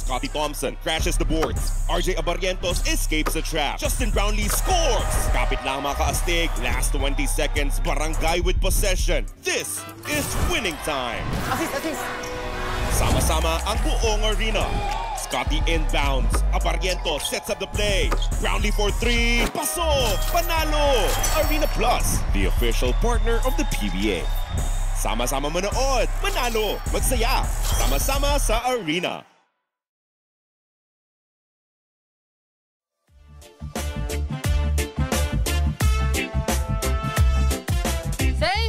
Scotty Thompson crashes the boards. RJ Abarrientos escapes the trap. Justin Brownlee scores! Kapit lang mga kaastig. Last 20 seconds, barangay with possession. This is winning time. Assist. Sama-sama ang buong arena. Scotty inbounds. Abarrientos sets up the play. Brownlee for 3. Pasok! Panalo! Arena Plus, the official partner of the PBA. Sama-sama manood. Manalo! Magsaya! Sama-sama sa arena.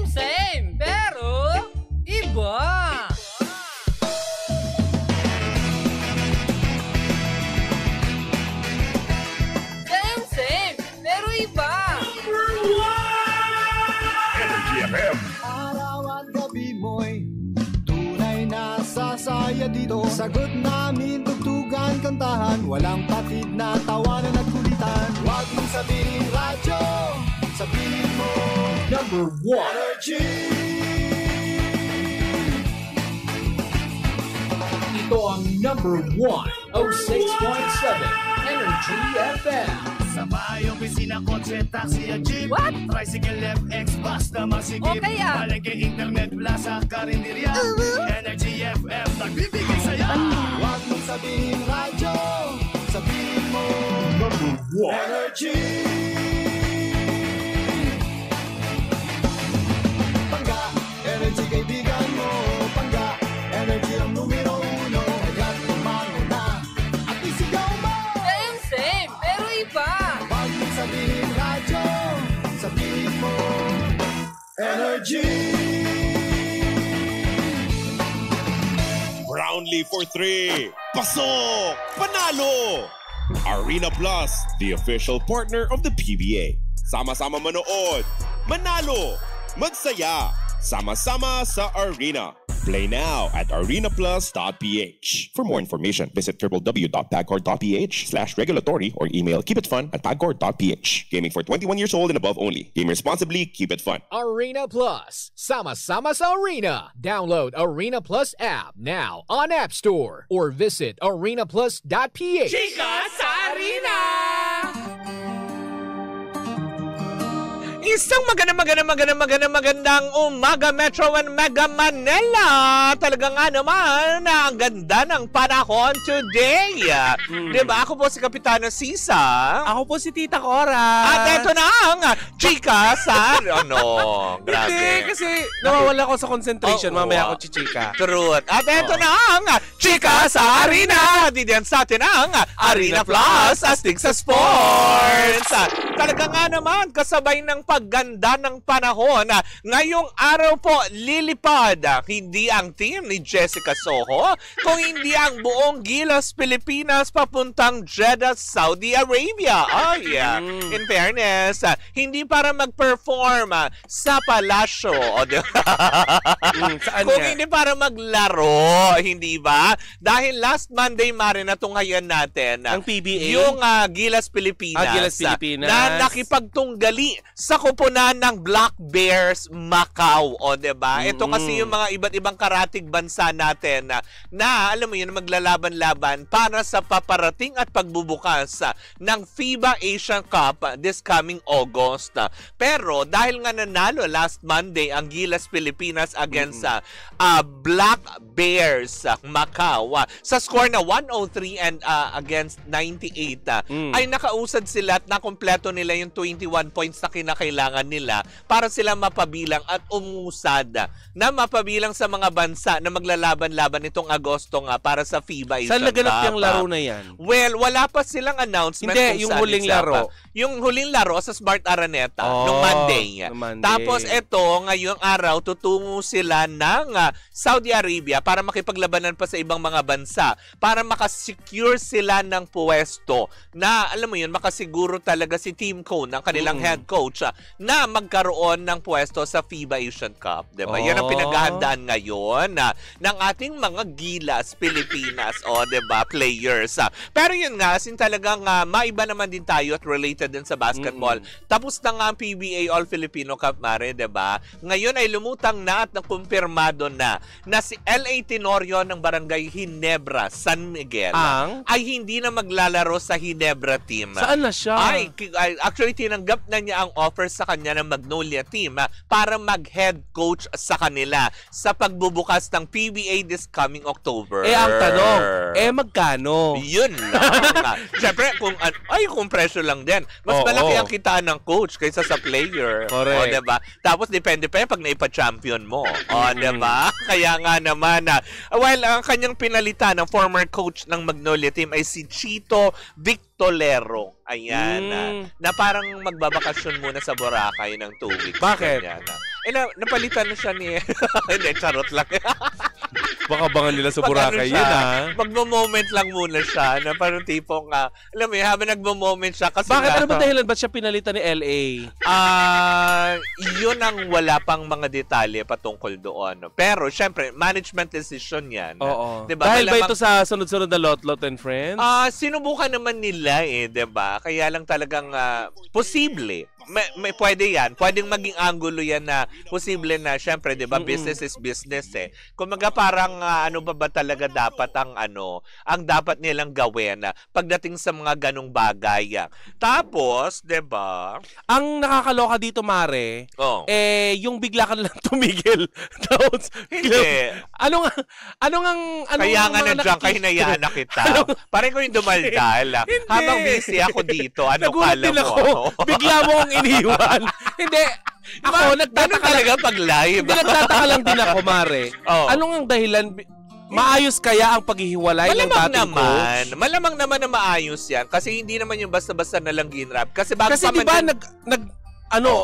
Same, pero iba. Same, pero iba. Energy FM. Araw at gabi mo'y tunay na sasaya dito. Sagot namin, tugtugan, kantahan. Walang patid na tawanan at kulitan. Huwag mong sabihin radyo, sabihin mo number 1 Energy. Ito ang number 1, 06.7 Energy FM. Sa bahay, opisina, kotse, taxi at jeep. What? Tricycle, FX, basta masigip. Okay, ah. Palengke, internet, plaza, karinderya. Energy FM, nagbibigay saya. Huwag mong sabihin radyo, sabihin mo number 1 Energy. Pangga, energy kaibigan mo. Pangga, energy ang numero 1. Kaya't lumango na at isigaw mo. Same, pero iba. Huwag mong sabihin radyo, sabihin mo Energy. Brownlee for 3. Pasok! Panalo! Arena Plus, the official partner of the PBA. Sama-sama manood. Manalo! Magsaya! Sama-sama sa arena. Play now at arenaplus.ph. For more information, visit www.pagcor.ph/regulatory or email keepitfun@pagcor.ph. Gaming for 21 years old and above only. Game responsibly, keep it fun. Arena Plus. Sama-sama sa Arena. Download Arena Plus app now on App Store or visit arenaplus.ph. Chika sa arena! Isang magandang umaga Metro and Mega Manila. Talaga nga naman ang ganda ng panahon today. Diba? Ako po si Kapitano Sisa. Ako po si Tita Cora. At eto na ang chika sa... grabe. Hindi, kasi nawawala ko sa concentration. Mamaya ako chichika. Truth. At eto na ang chika sa arena. Diyan sa atin ang Arena Plus, astig sa sports. Talaga nga naman, kasabay ng pagganda ng panahon. Ngayong araw po, lilipad hindi ang team ni Jessica Soho, kung hindi ang buong Gilas Pilipinas papuntang Jeddah, Saudi Arabia. Oh yeah. In fairness, hindi para mag-perform sa palasyo. Kung hindi para maglaro, hindi ba? Dahil last Monday, Mare, natunghayan natin ang PBA, yung Gilas Pilipinas, Gilas Pilipinas na nakipagtunggali sa kupunan ng Black Bears Macau. O, diba? Ito kasi yung mga iba't ibang karatig bansa natin na alam mo yun, maglalaban-laban para sa paparating at pagbubukas ng FIBA Asian Cup this coming August. Pero dahil nga nanalo last Monday ang Gilas Pilipinas against Black Bears Macau sa score na 103 and against 98, ay nakausad sila at nakompleto nila yung 21 points na kinakailangan nila para sila mapabilang at umusad na mapabilang sa mga bansa na maglalaban-laban itong Agosto nga para sa FIBA Asian Cup. Saan naganap yung laro na yan? Well, wala pa silang announcement. Hindi, yung huling laro. Yung huling laro sa Smart Araneta nung Monday. Tapos ito, ngayong araw, tutungo sila ng Saudi Arabia para makipaglabanan pa sa ibang mga bansa para makasecure sila ng puwesto na, alam mo yun, makasiguro talaga si Team Cone, ang kanilang head coach, na magkaroon ng pwesto sa FIBA Asian Cup. Diba? Yan ang pinaghahandaan ngayon ng ating mga gilas Pilipinas, diba, players. Pero yun nga, talagang maiba naman din tayo at related din sa basketball. Tapos na nga ang PBA All-Filipino Cup, Mare, diba? Ngayon ay lumutang na at nakumpirmado na si LA Tenorio ng Barangay Ginebra, San Miguel ay hindi na maglalaro sa Ginebra team. Saan na siya? Actually, tinanggap na niya ang offer sa kanya ng Magnolia team para mag-head coach sa kanila sa pagbubukas ng PBA this coming October. Ang tanong, magkano? Yun lang. Siyempre, kung presyo lang din. Mas malaki ang kitaan ng coach kaysa sa player. Correct. Diba? Tapos, depende pa yan pag naipa-champion mo. Diba? Kaya nga naman, while ang kanyang pinalitan ng former coach ng Magnolia team ay si Chito Victolero. Ayan. Na parang magbabakasyon muna sa Boracay ng 2 weeks. Bakit? Napalitan na siya ni... Hindi, charot lang. Baka bangan nila sa Boracay yun, Magmo-moment lang muna siya na parang tipong, alam mo, habang nagmo-moment siya kasi bakit? Ano ba dahilan? Ba't siya pinalitan ni LA? Yun ang wala pang mga detalye patungkol doon. Pero, syempre, management decision yan. Oo. Diba? Dahil ba ito sa sunod-sunod na Lot and Friends? Sinubukan naman nila diba? Kaya lang talagang posible. May pwede yan. Pwedeng maging angulo yan na posible na, syempre, diba, business is business Kumaga parang ano ba talaga dapat ang dapat nilang gawin pagdating sa mga ganong bagay. Tapos, diba? Ang nakakaloka dito, Mare, yung bigla ka lang tumigil. Hindi. Kaya nga nandiyan kayo hinayaan na kita. Parang ko yung dumaldal. Habang busy ako dito, nagulat kala mo? Bigla mo ang iniwan. Hindi. Ako, nagtataka talaga pag live. Nagtataka lang din ako, Mare. Anong ang dahilan? Maayos kaya ang paghihiwalay ng dating coach? Malamang naman na maayos yan. Kasi hindi naman yung basta-basta na lang ginrap. Kasi diba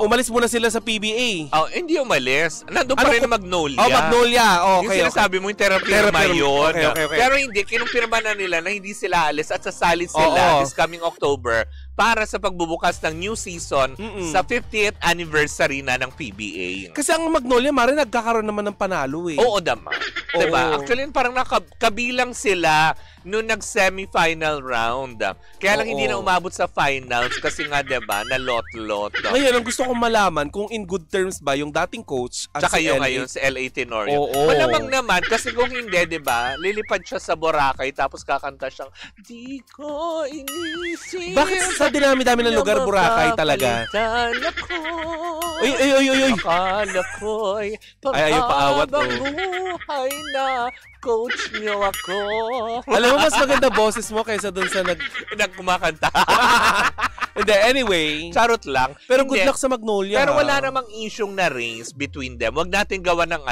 umalis muna sila sa PBA. Hindi umalis. Nandun pa rin na Magnolia. Magnolia. Yung sinasabi mo yung terapirma yun. Okay. Pero hindi, kinumpirma na nila na hindi sila alis at sasali sila this coming October para sa pagbubukas ng new season sa 50th anniversary na ng PBA. Kasi ang Magnolia, Mare, nagkakaroon naman ng panalo Oo naman. Diba? Actually, parang kabilang sila nung nag-semifinal round. Kaya lang hindi na umabot sa finals kasi nga, diba, na lot-lot. Ngayon, ang gusto kong malaman kung in good terms ba yung dating coach at tsaka yung ngayon si LA Tenorio. Malamang naman kasi kung hindi, diba, lilipad siya sa Boracay tapos kakanta siyang Di ko inisip. Bakit sa dinami-dami ng lugar Boracay talaga? Uy. Akala ko'y paawat buhay na coach niyo ako. Alam mo, mas maganda boses mo kaysa dun sa nagkumakanta. Hindi, anyway. Charot lang. Pero good luck sa Magnolia. Pero wala namang issue na race between them. Huwag natin gawa ng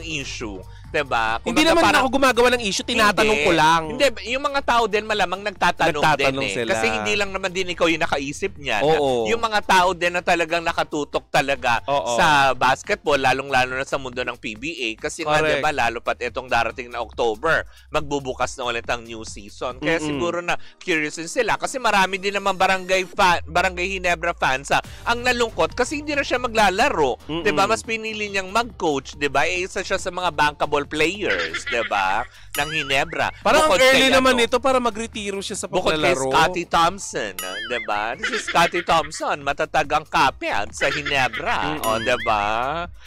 issue. Diba? Hindi naman ako gumagawa ng issue, tinatanong ko lang. Hindi, yung mga tao din malamang nagtatanong din sila. Kasi hindi lang naman din ikaw yung nakaisip niyan. Oo. Yung mga tao din na talagang nakatutok talaga sa basketball, lalong-lalo na sa mundo ng PBA. Kasi nga, diba, lalo pat itong darating na October, magbubukas na ulit ang new season. Kaya siguro na curious din sila. Kasi marami din naman Barangay Ginebra fans ang nalungkot kasi hindi na siya maglalaro. Diba? Mas pinili niyang mag-coach. Diba? Isa siya sa mga bankable players, diba? Ng Ginebra. Parang early naman ito para magretiro siya sa paglalaro. Bukod kay Scottie Thompson, diba? Si Scottie Thompson, matatag ang kapyan sa Ginebra. Diba?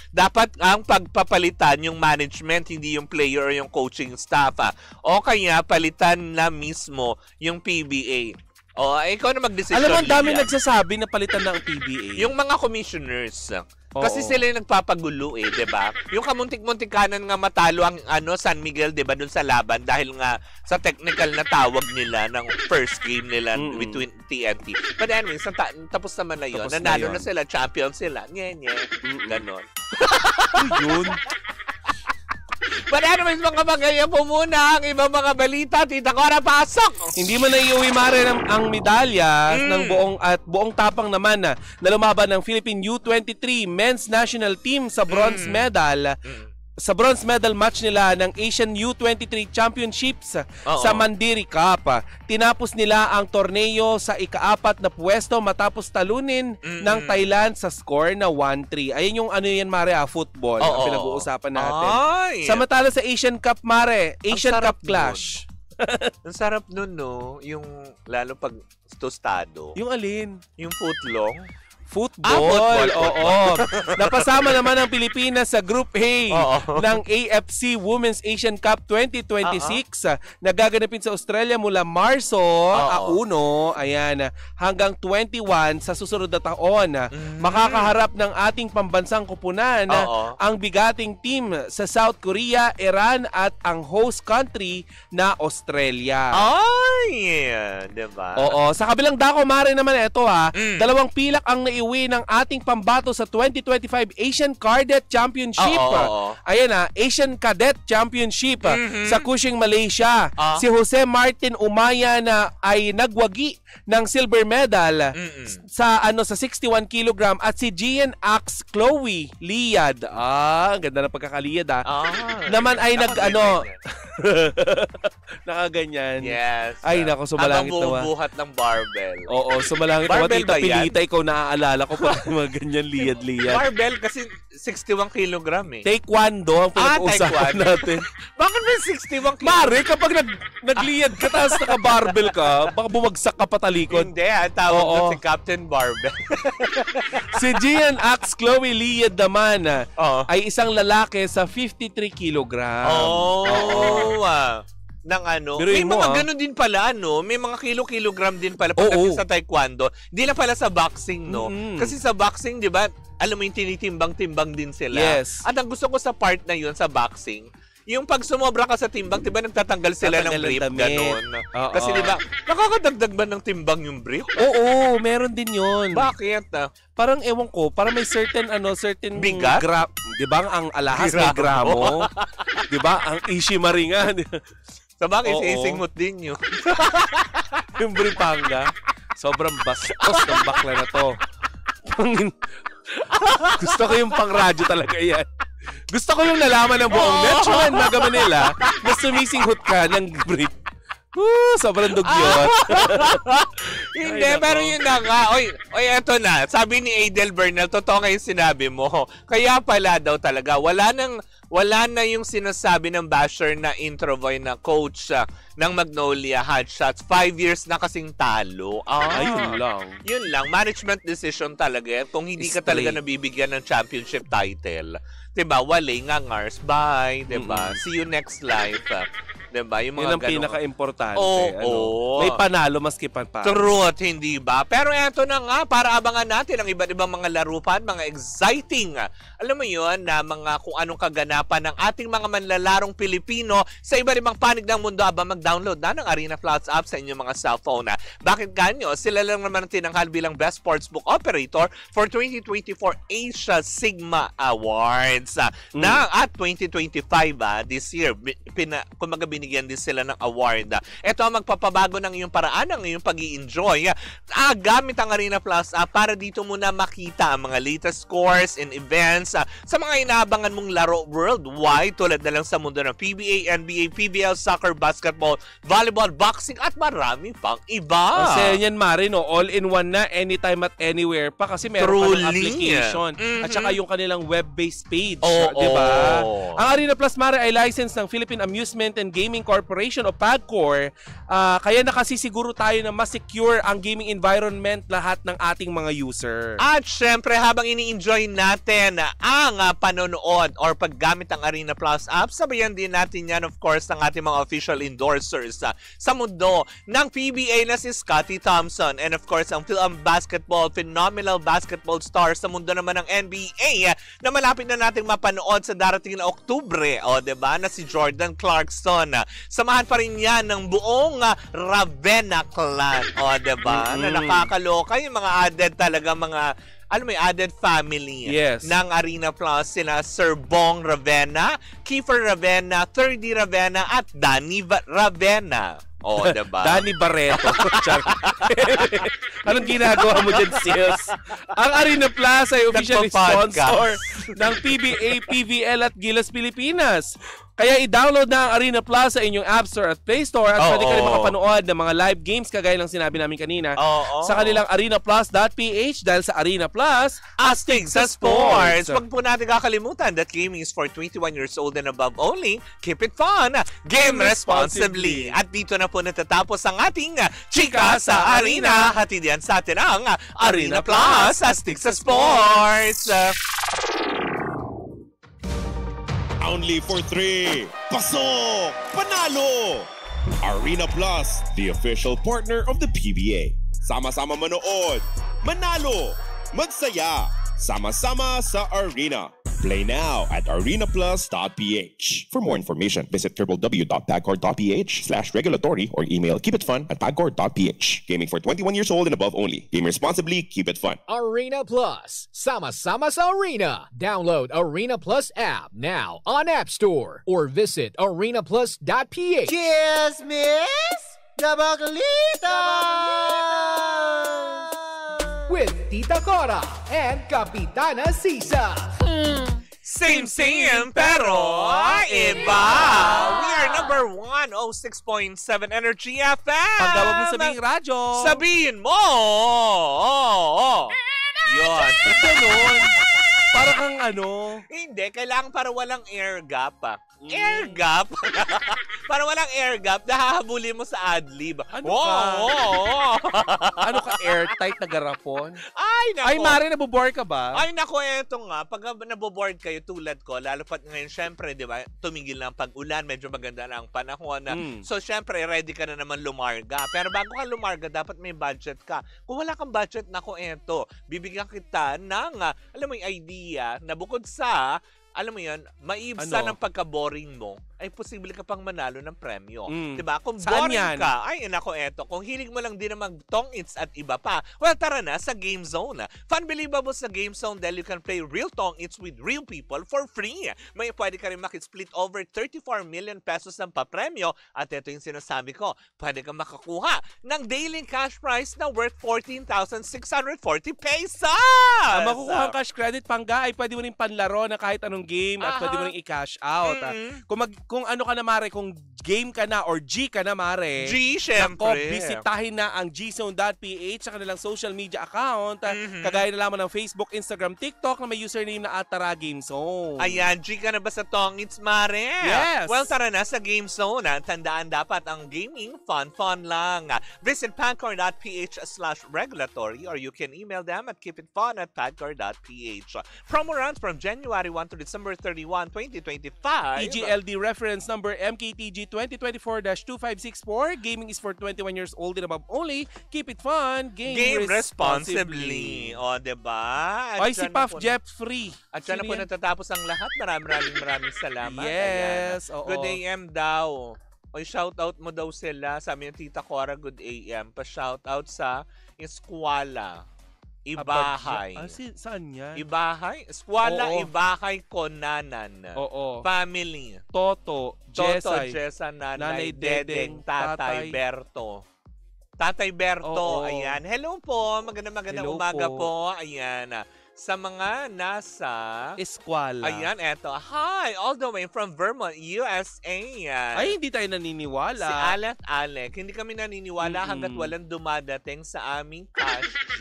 Dapat ang pagpapalitan yung management, hindi yung player o yung coaching staff. O kaya palitan na mismo yung PBA. Ikaw na mag-decision. Alam mo, ang dami nagsasabi na palitan na ang PBA. Yung mga commissioners. Kasi sila yung nagpapagulo diba? Yung kamuntik-muntikanan nga matalo ang San Miguel, diba, dun sa laban dahil nga sa technical na tawag nila ng first game nila between TNT. But anyway, tapos naman na yun. Nanalo na sila, champion sila. Nye. Ganon. Yun. But anyways, mga bagay po muna ang ibang mga balita. Tita Cora, pasok! Hindi mo na iuwi, Mare, ang medalya ng buong tapang naman na lumaban ng Philippine U23 men's national team sa bronze medal. sa bronze medal match nila ng Asian U23 Championships sa Mandiri Cup. Tinapos nila ang torneo sa ika-4 na pwesto matapos talunin ng Thailand sa score na 1-3. Ayun yung ano yan, Mare, football ang pinag-uusapan natin. Samantala sa Asian Cup, Mare, Asian Cup clash. Ang sarap nun, no? Yung lalo pag tostado. Yung alin? Yung footlong. Football. Oo. Napasama naman ang Pilipinas sa Group A ng AFC Women's Asian Cup 2026 na gaganapin sa Australia mula Marso 1 hanggang 21 sa susunod na taon. Makakaharap ng ating pambansang kupunan ang bigating team sa South Korea, Iran at ang host country na Australia. Diba? Oo. Sa kabilang dako, Mare, naman ito dalawang pilak ang iuwi ng ating pambato sa 2025 Asian Cadet Championship. Ayan Asian Cadet Championship sa Kuching, Malaysia. Si Jose Martin Umaya na ay nagwagi ng silver medal sa 61 kg at si Gian Ax Chloe Liad. Ang ganda ng pagkakaliyad naman ay nakaganyan. Yes. Ay nako, sumalangit naman. Bubuhat ng barbell. Oo, sumalangit naman. Tita Pilita, ikaw naaalala ko pa mga ganyan liyad-liyad. Barbell kasi 61 kilogram eh. Taekwondo ang pinag-uusapan natin. Bakit may 61 kilogram? Mare, kapag nagliyad ka tapos naka-barbell ka, baka bumagsak ka patalikod. Hindi, tawag na si Captain Barbell. Si Gian Ax Chloe Liad naman ay isang lalaki sa 53 kilogram. May mga ganun din pala, may mga kilo-kilogram din pala pagdating sa taekwondo. Hindi na pala sa boxing, no? Kasi sa boxing, di ba, alam mo yung tinitimbang-timbang din sila. Yes. At ang gusto ko sa part na yun sa boxing, yung pag sumobra ka sa timbang, di ba nagtatanggal sila ng brief, gano'n. Kasi di ba, nakakadagdag ba ng timbang yung brief? Oo, meron din yun. Bakit? Parang ewan ko, parang may certain bigat? Di ba ang alahas may gramo? Di ba ang Ishimaringa? Sa bakit, isingmot din yun. Yung bripanga, sobrang bastos ng bakla na to. Gusto ko yung pang-radyo talaga yan. Gusto ko yung nalaman ng buong Metro and Mega Manila na sumisinghot ka ng brief. Sobrang dugyot. Hindi, pero yun na nga. Oy, eto na. Sabi ni Adel Bernal, totoo nga yung sinabi mo. Kaya pala daw talaga, wala na yung sinasabi ng basher na Introvoy na coach ng Magnolia Hotshots. 5 years na kasing talo. Ayun lang. Yun lang. Management decision talaga. Kung hindi ka talaga nabibigyan ng championship title, diba? Wale nga ngars. Bye. Diba? See you next life. Diba? Yung mga yun ang pinaka-importante. May panalo maski panpalos. Truth, hindi ba? Pero eto na nga, para abangan natin ang iba't ibang mga larupan, mga exciting, alam mo yun, na mga kung anong kaganapan ng ating mga manlalarong Pilipino sa iba't ibang panig ng mundo. Mag-download na ng Arena Plus app sa inyong mga cellphone. Bakit ganyo? Sila lang naman tinanghal bilang Best Sportsbook Operator for 2024 Asia Sigma Awards. At 2025 this year, kumaga binigyan din sila ng award. Ito ang magpapabago ng iyong paraan, ng iyong pag-i-enjoy. Gamit ang Arena Plus para dito muna makita ang mga latest scores and events sa mga inaabangan mong laro worldwide tulad na lang sa mundo ng PBA, NBA, PBL, soccer, basketball, volleyball, boxing at marami pang iba. Kasi yan, Mari, all-in-one na, anytime at anywhere pa kasi meron ka ng application at saka yung kanilang web-based page. Diba? Ang Arena Plus, Mari, ay license ng Philippine Amusement and Gaming Corporation o PAGCOR. Kaya nakasisiguro tayo na mas secure ang gaming environment lahat ng ating mga user. At syempre, habang ini-enjoy natin ang panonood or paggamit ng Arena Plus app, sabayan din natin yan, of course, ng ating mga official endorsers sa mundo ng PBA na si Scotty Thompson. And of course, ang basketball, phenomenal basketball star sa mundo naman ng NBA na malapit na nating mapanood sa darating na Oktubre. Diba? Na si Jordan Clarkson. Samahan pa rin yan ng buong Ravenna clan. Diba? Na nakakaloka yung mga added talaga, mga added family ng Arena Plus, sina Sir Bong Ravenna, Kiefer Ravenna, 3D Ravenna at Danny Ravenna. Diba? Danny Barreto. Anong ginagawa mo dyan, sis? Ang Arena Plaza ay officially sponsor ng PBA, PVL at Gilas Pilipinas. Kaya i-download na ang Arena Plus sa inyong App Store at Play Store at pwede ka rin makapanood ng mga live games kagaya ng sinabi namin kanina sa kanilang arenaplus.ph dahil sa Arena Plus, astig sa sports. Huwag po natin kakalimutan that gaming is for 21 years old and above only. Keep it fun. Game responsibly. At dito na po natatapos ang ating Chika sa Arena. Hatid yan sa atin ang Arena Plus, astig sa sports. Only for 3. Pasok! Panalo! Arena Plus, the official partner of the PBA. Sama-sama manood, manalo, magsaya, sama-sama sa Arena. Play now at arenaplus.ph. For more information, visit www.pagcor.ph/regulatory or email keepitfun@pagcor.ph. Gaming for 21 years old and above only. Game responsibly, keep it fun. Arena Plus. Sama-sama sa Arena. Download Arena Plus app now on App Store or visit arenaplus.ph. Cheers, miss! Gabaglita! With Tita Cora and Kapitana Sisa. Same, pero iba. We are number 106.7 Energy FM. Pag daw mo sabihing radyo. Sabihin mo. Yun. Ganun. Para kang ano. Hindi, kailangan para walang air gap. Air gap? Para walang air gap, nahahabulin mo sa adlib. Ano ka? Ano ka, airtight na garapon? Ay, nako. Ay, Mari, nabobore ka ba? Ay, nako, eto nga. Pag naboboard kayo tulad ko, lalo pat ngayon, syempre, di ba, tumigil na ang pag-ulan, medyo maganda na ang panahon. So, syempre, ready ka na naman lumarga. Pero bago ka lumarga, dapat may budget ka. Kung wala kang budget, nako, eto, bibigyan kita ng, alam mo yung idea, na bukod sa, alam mo yan, maibsa ng pagka-boring mo, ay posible ka pang manalo ng premyo. Diba? Kung saan boring yan? ka, ay nako eto, kung hilig mo lang din na mag-tong-its at iba pa, well, tara na sa Game Zone. Fun-believable sa Game Zone dahil you can play real tong-its with real people for free. May pwede ka rin makit-split over 34 million pesos ng papremyo at ito yung sinasabi ko, pwede ka makakuha ng daily cash prize na worth 14,640 pesos! Ang makukuha ang cash credit pangga ay pwede mo rin panlaro na kahit anong game at pwede mo rin i-cash out. Kung ano ka na, Mare, kung game ka na or G ka na, Mare. G, syempre. Bisitahin na ang gzone.ph sa kanilang social media account. Kagaya na lamang ng Facebook, Instagram, TikTok na may username na @GameZone. Ayan, G ka na ba sa tong-its, Mare? Yes. Well, tara na sa Game Zone. Tandaan dapat ang gaming fun lang. Visit pagcor.ph/regulatory or you can email them at keepitfun@pagcor.ph. Promo runs from January 1 to December 31, 2025. EGLD reference number MKTG 2024-2564. Gaming is for 21 years old and above only. Keep it fun. Game responsibly. O, diba? Ay, si Puff Jeff free. At dyan na po natatapos ang lahat. Maraming salamat. Yes. Ayan. Good AM daw. O, shoutout mo daw sila. Sabi ng Tita Cora, good AM. Pa-shoutout sa eskwala. Ibahay. Saan yan? Ibahay? Eskwala, Ibahay, Konanan. Oo. Family. Toto, Jessa, Nanay Dedeng, Tatay Berto. Tatay Berto, ayan. Hello po, magandang umaga po. Ayan. Sa mga nasa eskwala. Ayan, eto. Hi, all the way from Vermont, USA. Ay, hindi tayo naniniwala. Si Alec. Hindi kami naniniwala hanggat walang dumadating sa aming cash G.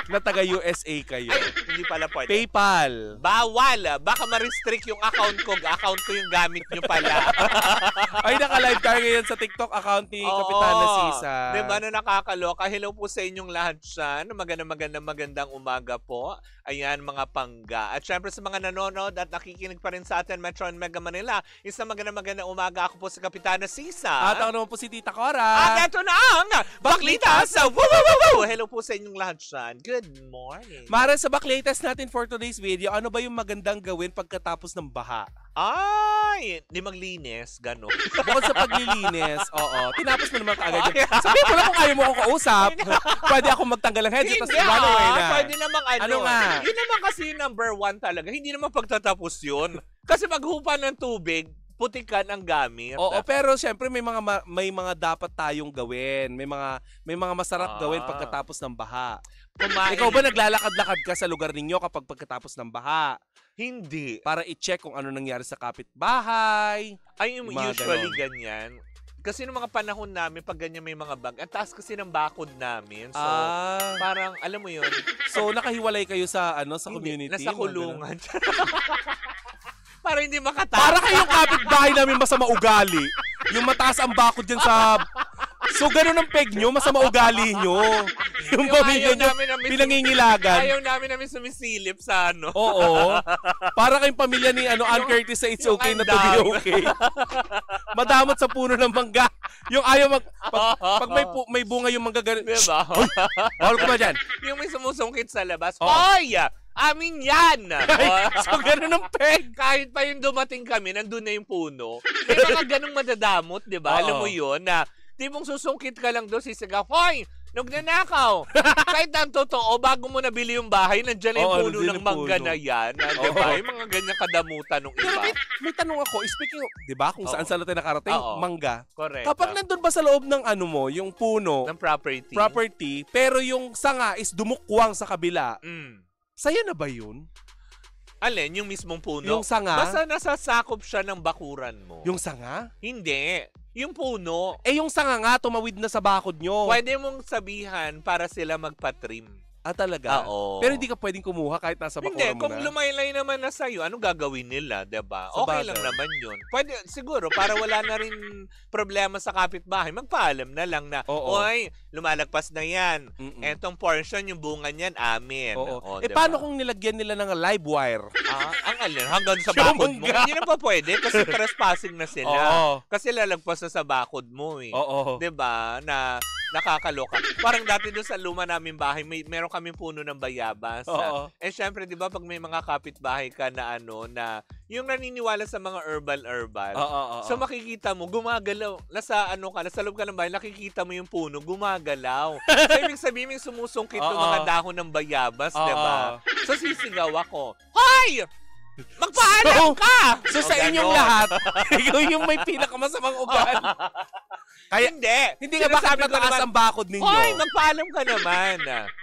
Na taga USA kayo. Ay, hindi pala pwede. PayPal. Bawal. Baka ma-restrict yung account ko. Account ko yung gamit nyo pala. Ay, naka-live tayo ngayon sa TikTok account ni Kapitana Sisa. Diba na nakakaloka? Hello po sa inyong lahat dyan. Magandang umaga po. Ayan, mga pangga. At syempre sa mga nanonood at nakikinig pa rin sa atin, Metro and Mega Manila, isang magandang umaga. Ako po si Kapitana Sisa. At ako naman po si Tita Cora. At ito na ang Baklita sa Woo! Hello po sa inyong lahat dyan. Good morning. Mara, sa backlatest natin for today's video, ano ba yung magandang gawin pagkatapos ng baha? Ay, di maglinis, gano'n. Bukod sa paglilinis, tinapos mo naman kaagad. Sabihin mo lang kung ayaw mo akong kausap. Pwede akong magtanggal ng headset tapos run away na. Pwede namang Ano nga? Yun naman kasi number 1 talaga. Hindi naman pagtatapos yun. Kasi maghupa ng tubig, putikan ang gamit. Oo, pero syempre may mga dapat tayong gawin. May mga masarap gawin pagkatapos ng baha. Ikaw ba naglalakad-lakad ka sa lugar ninyo kapag pagkatapos ng baha? Hindi. Para i-check kung ano nangyari sa kapitbahay. Ay, usually ganyan. Kasi noong mga panahon namin, pag ganyan may mga bag, ang taas kasi ng bakod namin. So, parang, alam mo yun. So, nakahiwalay kayo sa community? Nasa kulungan. Para hindi makataas. Para kayong kapitbahay namin masama ugali. Yung mataas ang bakod dyan sa... So, ganun ang peg nyo, masama ugali nyo. Yung pamilya nyo, pinangingilagan. Ayaw namin sumisilip sa Oo. Para kayong pamilya ni Ann Curtis sa It's Okay Not to Be Okay. Madamot sa puno ng mangga. Yung ayaw pag may bunga yung mangga ganun. Diba? Bawal ko ba dyan? Yung may sumusungkit sa labas. Hoy! Amin yan! So, ganun ang peg. Kahit pa yung dumating kami, nandun na yung puno. May mga ganung madadamot, di ba? Alam mo yun, na tipong susungkit ka lang doon, sisigaw, hoy! Nagnanakaw! Kahit ang totoo, bago mo nabili yung bahay, nandiyan na yung puno ng mangga na yan. Di ba? Yung mga ganyan kadamutan ng iba. May tanong ako, speaking of, di ba, kung saan natin nakarating, mangga. Correct. Kapag nandun ba sa loob ng yung puno, ng property, pero yung sanga is dumukwang sa kabila, sa'yo na ba yun? Alin? Yung mismong puno? Yung sanga? Basta nasasakop siya ng bakuran mo. Yung sanga? Hindi. Yung puno. Yung sanga nga, tumawid na sa bakod nyo. Pwede mong sabihan para sila magpa-trim. Talaga? Oo. Pero hindi ka pwedeng kumuha kahit nasa bakuran mo na? Hindi, kung lumaylay naman na sa'yo, anong gagawin nila, diba? Okay lang naman yun. Pwede, siguro, para wala na rin problema sa kapitbahay, magpaalam na lang na, oy, lumalagpas na yan. Etong portion, yung bunga niyan, amin. Diba? Paano kung nilagyan nila ng live wire? Ang alin, hanggang sa bakod mo. Hindi na pa pwede kasi trespassing na sila. Kasi lalagpas na sa bakod mo eh. Diba? Na nakakaloka. Parang dati doon sa luma namin bahay, meron kaming puno ng bayabas. Syempre, di ba, pag may mga kapitbahay ka na na yung naniniwala sa mga herbal. So makikita mo, gumagalaw. Nasa loob ka ng bahay, nakikita mo yung puno, gumagalaw. So ibig sabihin, may sumusungkit yung mga dahon ng bayabas, di ba? So sisigaw ako, hoy! Magpaalam ka! So sa inyong lahat, ikaw yung may pinakamasamang ugali. Kaya, hindi nga bakit mataas ang bakod ninyo? Hoy, magpaalam ka naman.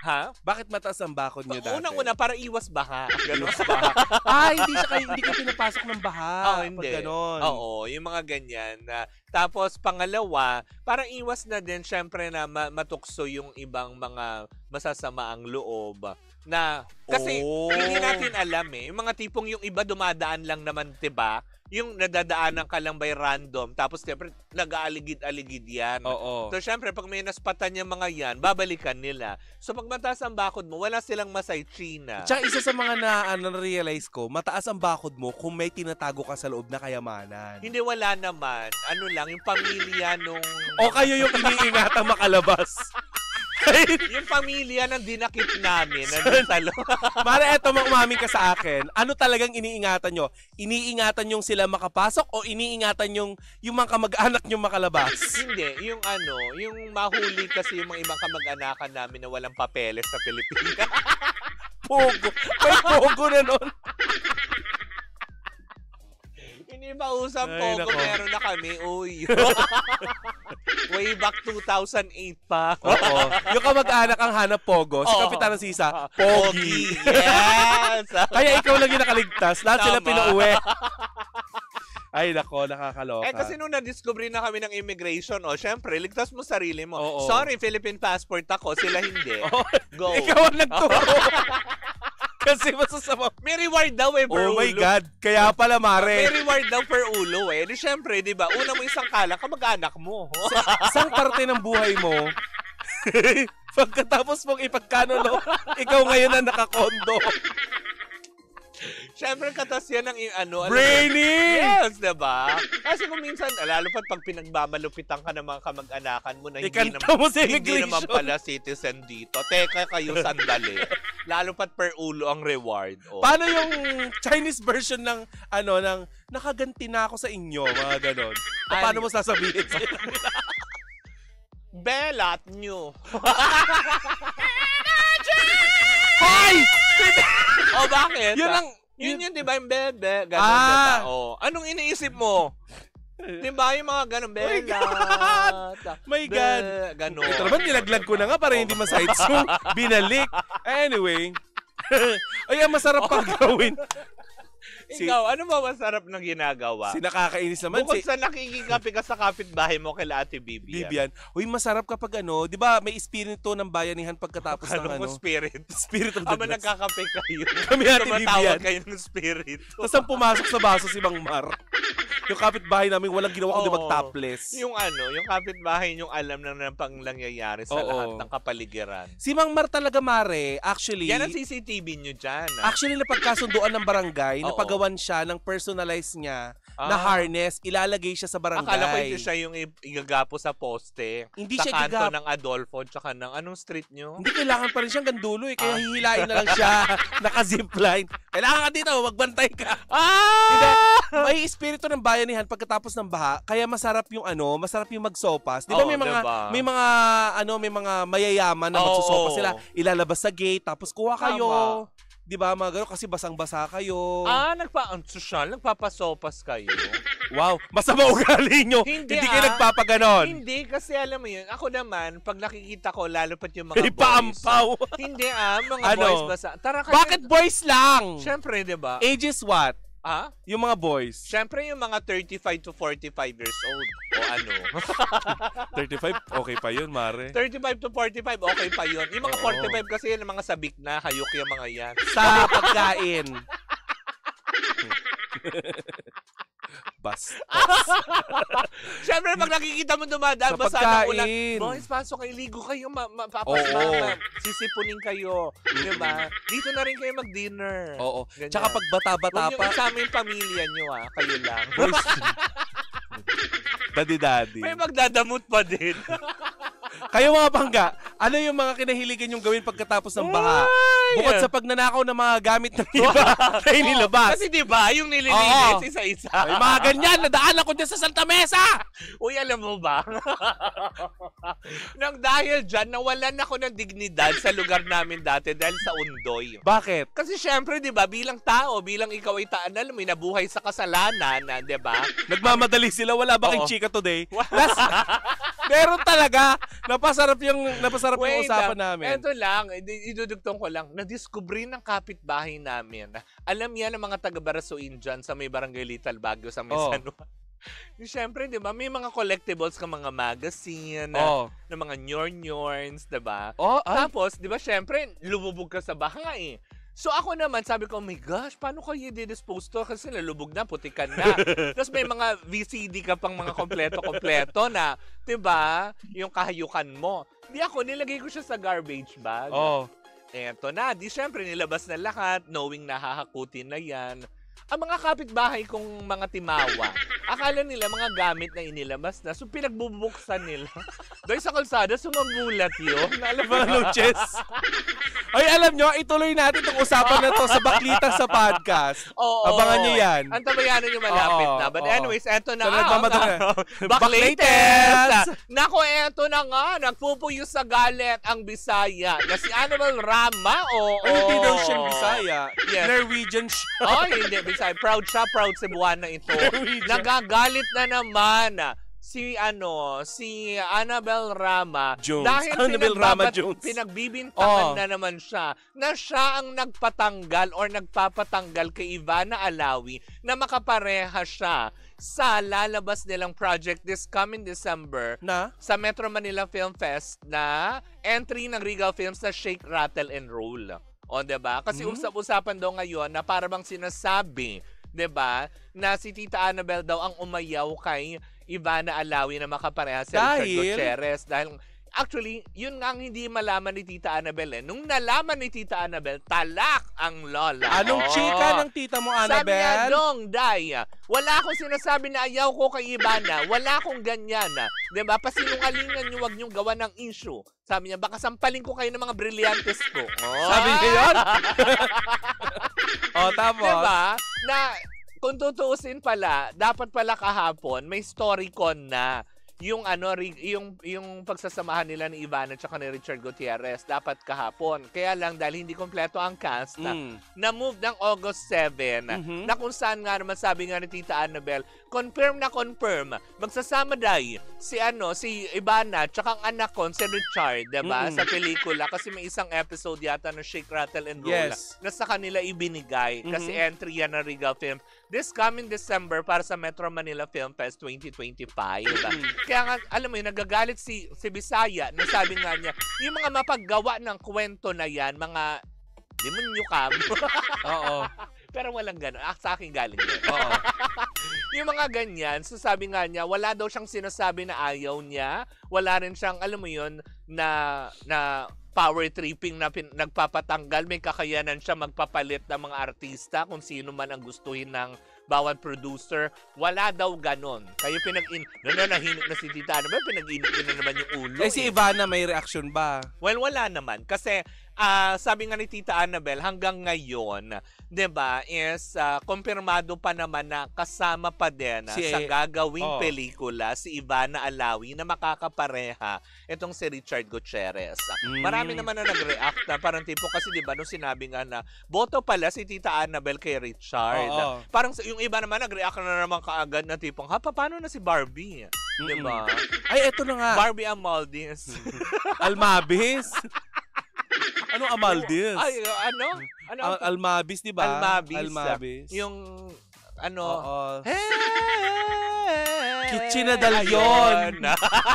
Ha? Bakit mataas ang bakod niyo dati? Unang-una, para iwas baha. Ganun. Hindi ka pinapasok ng baha. Hindi. Ganon. Oo, yung mga ganyan. Tapos, pangalawa, parang iwas na din, syempre, na matukso yung ibang mga masasamaang loob. Kasi hindi natin alam yung mga tipong yung iba dumadaan lang naman, diba? Yung nadadaanan ka lang by random, tapos siyempre nag-aaligid-aligid yan. So syempre, pag may naspatan yung mga yan, babalikan nila. So pag mataas ang bakod mo, wala silang masay China. Tsaka isa sa mga na-realize ko, mataas ang bakod mo kung may tinatago ka sa loob na kayamanan. Hindi, wala naman. Yung pamilya nung... O kayo yung iniingatang makalabas. Yung pamilya ng dinakip namin nandun sa loob. Mara, eto, umamin ka sa akin. Ano talagang iniingatan nyo? Iniingatan yung sila makapasok o iniingatan yung mga kamag-anak nyo makalabas? Hindi. Yung mahuli kasi yung mga ibang kamag-anakan namin na walang papeles sa Pilipinas. Pogo. May pogo na nun. Hindi ba usap pogo? Meron na kami. Uy. Way back 2008 pa. Oo. Yung kamag-anak ang hanap pogo. Si Kapitan ng Sisa, pogi. Yes! Kaya ikaw lang yung nakaligtas. Lahat sila pinauwi. Ay, nako, nakakaloka. Kasi nung na-discover na kami ng immigration, syempre, ligtas mo sarili mo. Sorry, Philippine passport ako. Sila hindi. Go. Ikaw ang nagturo. Kasi masasama. May reward daw per ulo. Oh my God. Kaya pala, Mare. May reward daw per ulo Di syempre, di ba? Una mo isang kala, kamag-anak mo. Isang parte ng buhay mo, pagkatapos mong ipagkanulo, ikaw ngayon ang nakakondo. Siyempre, katas yan ng brainy! Yes, diba? Kasi kung minsan, lalo pat pag pinagbamalupitan ka ng mga kamag-anakan mo na hindi naman pala citizen dito. Teka kayo, sandali. Lalo pat per ulo ang reward. Paano yung Chinese version ng nakaganti na ako sa inyo, mga ganon? Paano mo sasabihin sa'yo? Belat nyo. Hoy! Bakit? Yun ang Yun, di ba? Yung bebe. Ganun, diba? Oh. Anong iniisip mo? Di ba? Yung mga ganun, bela. My God. Ganun. Ito naman, nilaglag ko na nga para hindi masites yung binalik. Anyway. Ay, ang masarap pang gawin. Ikaw, ano ba masarap na ginagawa? Nakakainis naman. Bukod sa nakikikape ka sa kapitbahay mo kay Ate Bibian. Uy, masarap kapag di ba may espiritu ng bayanihan pagkatapos ng Anong spirit? Spirit of the Ama glass. nagkakape kayo. Kami Ate Tumatawag Bibian. kayo ng spirit. Tapos ang pumasok sa baso si Mang Mar. Yung kapitbahay namin walang ginawa kundi mag-topless. Yung kapitbahay yung alam na ng pangyayari sa lahat ng kapaligiran. Si Mang Mar talaga, Mare, actually... Yan ang CCTV nyo dyan. Actually, napagkasunduan ng barangay, napagawan siya ng personalized niya na harness, ilalagay siya sa barangay. Akala ko hindi siya yung igagapo sa poste. Hindi sa siya kanto ng Adolfo, tsaka ng anong street nyo? Hindi, kailangan pa rin siyang gandulo kaya hihilain na lang siya, naka-zipline. Kailangan ka dito, magbantay ka. May espiritu ng bayanihan pagkatapos ng baha, kaya masarap yung masarap yung magsopas. Di ba may mga mayayaman na magsusopas sila, ilalabas sa gate, tapos kuha kayo. Di ba, mga gano'n, kasi basang-basa kayo. Nagpapasopas kayo. Wow, masama ugali nyo. Hindi kayo nagpapaganon. Hindi, kasi alam mo yun, ako naman, pag nakikita ko, lalo pat yung mga boys. Ipaampaw. Hindi mga boys basa. Tara kayo. Bakit boys lang? Siyempre, di ba? Ages what? Yung mga boys. Siyempre yung mga 35 to 45 years old. O ano? 35, okay pa yun, Mare. 35 to 45, okay pa yun. Yung mga 45 kasi yan, mga sabik na, hayok yung mga yan. Sa pagkain. Basta. Siyempre, pag nakikita mo dumadaan, basa na ulan. Boys, pasok kayo, ligo kayo, sisipunin kayo. Diba? Dito na rin kayo mag-dinner. Oo. Ganyan. Tsaka pag bata-bata Huwag yung kasama yung pamilya nyo, kayo lang. Daddy-daddy. May magdadamot pa din. Kayo mga bangga, ano yung mga kinahiligan yung gawin pagkatapos ng baha? Bukod sa pagnanakaw ng mga gamit ng iba na inilabas. Kasi diba, yung nililinis isa-isa. May mga ganyan, nadaan ako dyan sa Santa Mesa. Uy, alam mo ba? Nang dahil dyan, nawalan ako ng dignidad sa lugar namin dati dahil sa undoy. Bakit? Kasi syempre, di ba, bilang tao, bilang ikaw ay alam mo, nabuhay sa kasalanan, di ba? Nagmamadali sila, wala ba kayong chika today? Meron talaga. Napasarap yung usapan namin. Ito lang, idudugtong ko lang. Na-discovery ng kapitbahay namin. Alam yan ng mga taga-Barasuin dyan sa may Barangay Little Baguio sa may San Juan. Siyempre, di ba, may mga collectibles ka mga magazine, na mga nyorns, di ba? Tapos, di ba, siyempre, lumubog ka sa baha So ako naman, sabi ko, oh my gosh, paano kayo i-dispose to? Kasi nalubog na, putikan na. Tapos may mga VCD ka pang mga kompleto-kompleto na, diba, yung kahayukan mo. Di ako, nilagay ko siya sa garbage bag. Eto na, di syempre nilabas na lahat, knowing na hahakutin na yan. Ang mga kapitbahay kong mga timawa, akala nila mga gamit na inilabas na, so pinagbubuksan nila. Doon sa kalsada, sumagulat yun. Mga luches. Ay, alam nyo, ituloy natin itong usapan na to sa Baklita sa podcast. Abangan nyo yan. Antabayanan nyo malapit na. But anyways, eto na Baklites! Nako, eto na nga. Nagpupuyo sa galit ang Bisaya. Na si Annabel Rama Hindi daw siyang Bisaya. Yes. Norwegian siya. Hindi Bisaya. Proud siya. Proud Cebuana ito. Nagagalit na naman si Annabel Rama Jones. dahil pinagbibintangan na naman siya na siya ang nagpatanggal or nagpapatanggal kay Ivana Alawi na makapareha siya sa lalabas nilang project this coming December sa Metro Manila Film Fest na entry ng Regal Films na Shake, Rattle and Roll. Diba? Kasi usap-usapan daw ngayon na para bang sinasabi, diba, na si Tita Annabel daw ang umayaw kay Ivana Alawi na makapareha sa Richard Gutierrez. Dahil, actually, yun nga ang hindi malaman ni Tita Annabel. Nung nalaman ni Tita Annabel, talak ang lola. Anong chika ng tita mo, Annabel? Sabi niya, Dong, Day, wala akong sinasabi na ayaw ko kay Ivana. Wala akong ganyan. Diba? Pasinungalingan nyo, wag nyo gawa ng issue. Sabi niya, baka sampalin ko kayo ng mga brilyantes ko. Sabi niya yun? Tapos? Diba? Na, kung tutuusin pala, dapat pala kahapon, may StoryCon na. yung yung pagsasamahan nila ni Ivana at ni Richard Gutierrez dapat kahapon. Kaya lang dahil hindi kompleto ang cast, na-move ng August 7, na kung saan nga naman sabi nga ni Tita Annabel, confirm, magsasama dahil si Ivana at ang anak ko, si Richard, diba? Sa pelikula. Kasi may isang episode yata ng Shake, Rattle, and Roll na sa kanila ibinigay. Kasi entry yan ng Regal Film this coming December para sa Metro Manila Film Fest 2025. Kaya nga, alam mo yun, nagagalit si Bisaya na sabi nga niya, yung mga mapaggawa ng kwento na yan, mga demonyo kam. Oo. Pero walang gano'n. Sa akin galing yun. Oo. Yung mga ganyan, so sabi nga niya, wala daw siyang sinasabi na ayaw niya. Wala rin siyang, alam mo yun, na power tripping na nagpapatanggal. May kakayanan siya magpapalit ng mga artista kung sino man ang gustuhin ng bawat producer. Wala daw ganon. Kayo nahinig na si Tita Annabel, pinag-init na naman yung ulo. Si Ivana may reaction ba? Well, wala naman. Kasi sabi nga ni Tita Annabel, hanggang ngayon, 'di ba, is kumpirmado pa naman na kasama pa din sa gagawing pelikula si Ivana Alawi na makakapareha itong si Richard Gutierrez. Marami naman na nag-react na parang tipo kasi 'di ba nung sinabi nga na boto pala si Tita Annabel kay Richard. Parang yung iba naman nag-react na naman kaagad na tipong paano na si Barbie? 'Di ba? Ay, eto na nga. Barbie Amaldis. Almabis. Anong Amaldis? Ay, ano? Almabis, di ba? Almabis. Yung, Hey! Kitchinadalyon.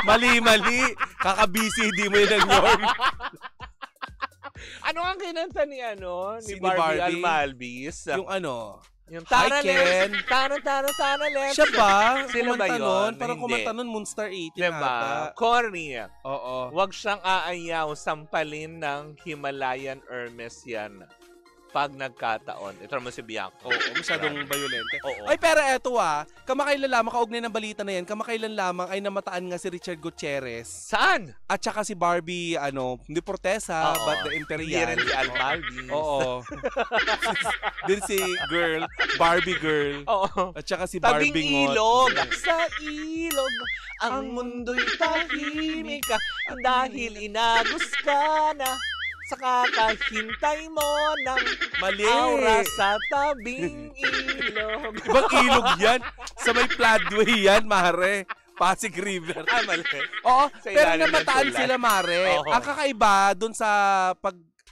Mali. Kakabisi, di mo yun yun. Ano ang kinanta ni Si Barbie Almalbis? Yung Hi, Ken. Tara, let's. Siya ba? Sila ba yun? Parang kumanta nun, Moonstar 18 diba? Corny. Oo. Huwag siyang aayaw, sampalin ng Himalayan Hermes yan. Pag nagkataon. Ito naman si Bianco. Oo, masyadong violente. Oo. Ay, pero eto kamakailan lamang, kaugnay ng balita na yan, kamakailan lamang ay namataan nga si Richard Gutierrez. Saan? At saka si Barbie, hindi Portesa, but the Imperial. Hindi rin si Almalbis. Oo. Din si Barbie girl. Oo. At saka si Barbie Tabing ilog. Sa ilog, ang mundo'y tahimik dahil inagos ka na. Sa kakahintay mo ng aura sa tabing ilog. Ibang ilog yan. Sa may floodway yan, Mare. Pasig River. Mali. Oo, pero namataan sila, Mare. Ang kakaiba dun sa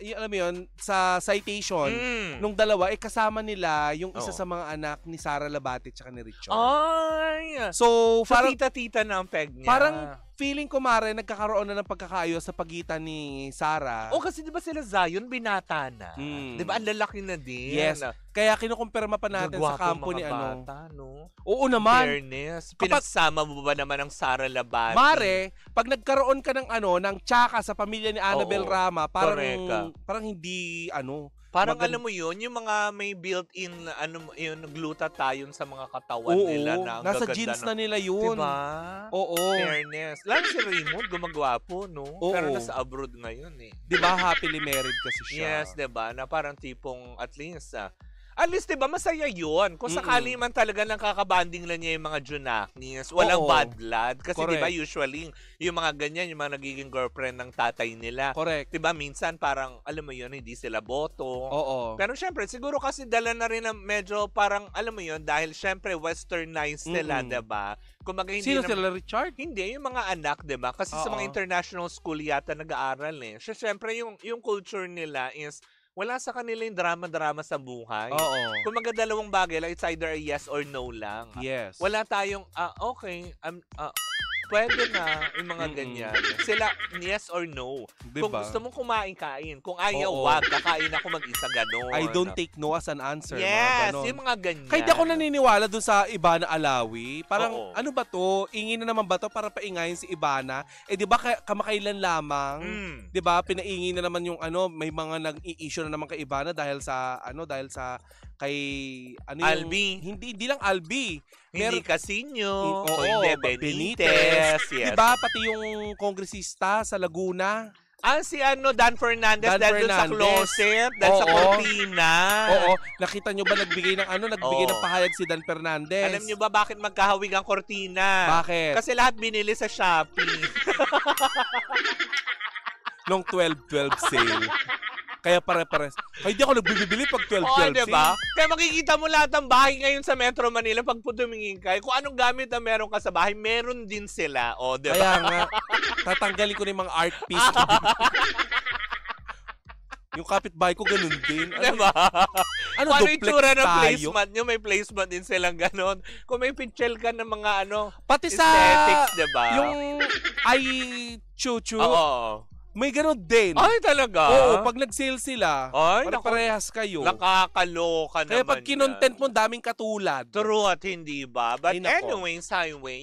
alam mo yun, sa citation, nung dalawa, kasama nila yung isa sa mga anak ni Sara Labate at ni Richard. Ay! So parang tita-tita na ang peg niya. Parang feeling ko, Mare, nagkakaroon na ng pagkakaayos sa pagitan ni Sara. Kasi di ba sila Zion, binata na? Di ba, ang lalaki na din? Yes. Kaya kinukumpirma pa natin sa kampo ni bata, no? Oo naman. Fairness. Pinagsama mo ba naman ang Sara Labate? Mare, pag nagkaroon ka ng ng tsaka sa pamilya ni Annabel Rama, parang hindi parang alam mo yun, yung mga may built-in yun, glutathione sa mga katawan nila na nasa genes na nila yun. Diba? Oo. Fairness. Lalo si Raymond, gumagwapo, no? Oo. Pero nasa abroad ngayon Diba, happily married kasi siya. Yes, diba? Na parang tipong at least, diba, masaya yun. Kung sakali man talaga nakakabanding lang niya yung mga Junaknis, walang bad blood. Kasi diba, usually, yung mga ganyan, yung mga nagiging girlfriend ng tatay nila. Correct. Diba, minsan parang, alam mo yun, hindi sila boto. Oo. Pero syempre, siguro kasi dala na rin na medyo parang, alam mo yun, dahil syempre westernized sila, diba? Kumaga, hindi sino sila, Richard? Hindi, yung mga anak, diba? Kasi sa mga international school yata nag-aaral Syempre, yung culture nila is, wala sa kanila yung drama-drama sa buhay. Oo. Kung dalawang bagay lang, it's either a yes or no lang. Yes. Wala tayong, okay, pwede na yung mga ganyan. Sila, yes or no. Diba? Kung gusto mong kumain, kain. Kung ayaw, wag. Kakain ako mag-isa, gano'n. I don't take no as an answer. Yes, yung mga ganyan. Kahit ako naniniwala dun sa Ivana Alawi. Parang, ano ba to? Ingin na naman ba to para paingayin si Ivana? Di ba kamakailan lamang? Di ba pinaingin na naman yung may mga nag-i-issue na naman kay Ivana dahil sa kay Albi. Hindi lang Albi. Hindi Casino. Oo, hindi Benitez. Yes. Diba pati yung kongresista sa Laguna? Si Dan Fernandez dahil dun sa closet, dahil sa cortina. Oo. Nakita nyo ba nagbigay ng pahayag si Dan Fernandez? Alam nyo ba bakit magkahawig ang cortina? Bakit? Kasi lahat binili sa Shopee. Nung 12-12 sale. Kaya pare-pares. Kaya hindi ako nagbibili pag 12-12 diba? Kaya makikita mo lahat ng bahay ngayon sa Metro Manila pag tumingin ka. Kung anong gamit na meron ka sa bahay, meron din sila. Diba? Kaya nga, tatanggalin ko na yung mga art piece. Yung kapitbahay ko ganun din. Diba? Ano yung tsura ng placement nyo? May placement din silang ganun. Kung may picture ka ng mga pati aesthetics, sa diba? Yung chuchu. Oo. May ganun din. Ay, talaga? Oo, pag nag-sale sila, parehas kayo. Nakakaloka naman. Kaya pag kinontent mo, daming katulad. True at hindi ba? But anyways,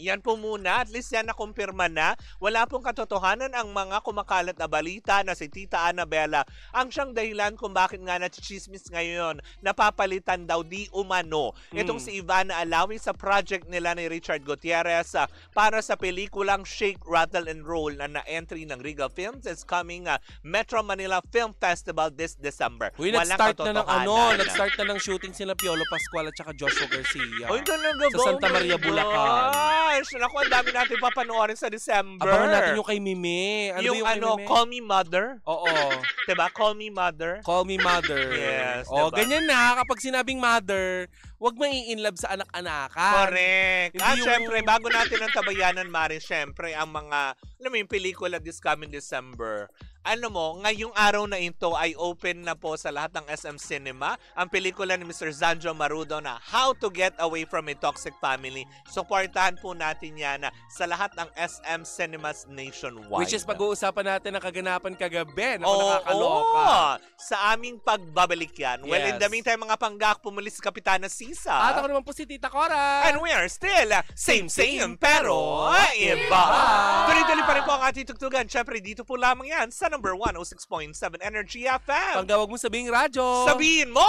yan po muna. At least yan nakumpirma na. Wala pong katotohanan ang mga kumakalat na balita na si Tita Annabella ang siyang dahilan kung bakit nga nachichismis ngayon. Napapalitan daw di umano. Itong si Ivana Alawi sa project nila ni Richard Gutierrez para sa pelikulang Shake, Rattle and Roll na na-entry ng Regal Films is coming Metro Manila Film Festival this December. Nag-start na ng shooting sila Piolo Pascual at saka Joshua Garcia. Talaga ba? Sa Santa Maria, Bulacan. Naku, ang dami natin papanoorin sa December. Abangan natin yung kay Mimi. Yung Call Me Mother. Oo. Diba? Call Me Mother. Call Me Mother. Yes. Diba? Ganyan na. Kapag sinabing mother, huwag mai-inlove sa anak-anakan. Correct. Syempre, bago natin ang tabayanan, Mari, syempre, ang mga, yung pelikula this coming December, ngayong araw na ito ay open na po sa lahat ng SM Cinema ang pelikula ni Mr. Zanjo Marudo na How to Get Away from a Toxic Family. Suportahan po natin yan sa lahat ng SM Cinemas nationwide. Which is pag-uusapan natin ang kaganapan kagabi. Nakakaloka. Sa aming pagbabalik yan. Yes. Well, in the meantime, mga panggak, pumuli si Kapitana Sisa. At ako naman po si Tita Cora. And we are still same pero iba. Tuloy-tuloy pa rin po ang ating tugtugan. Siyempre, dito po lamang yan sa number 106.7 Energy FM. Pag daw wag mo sabihing radyo. Sabihin mo!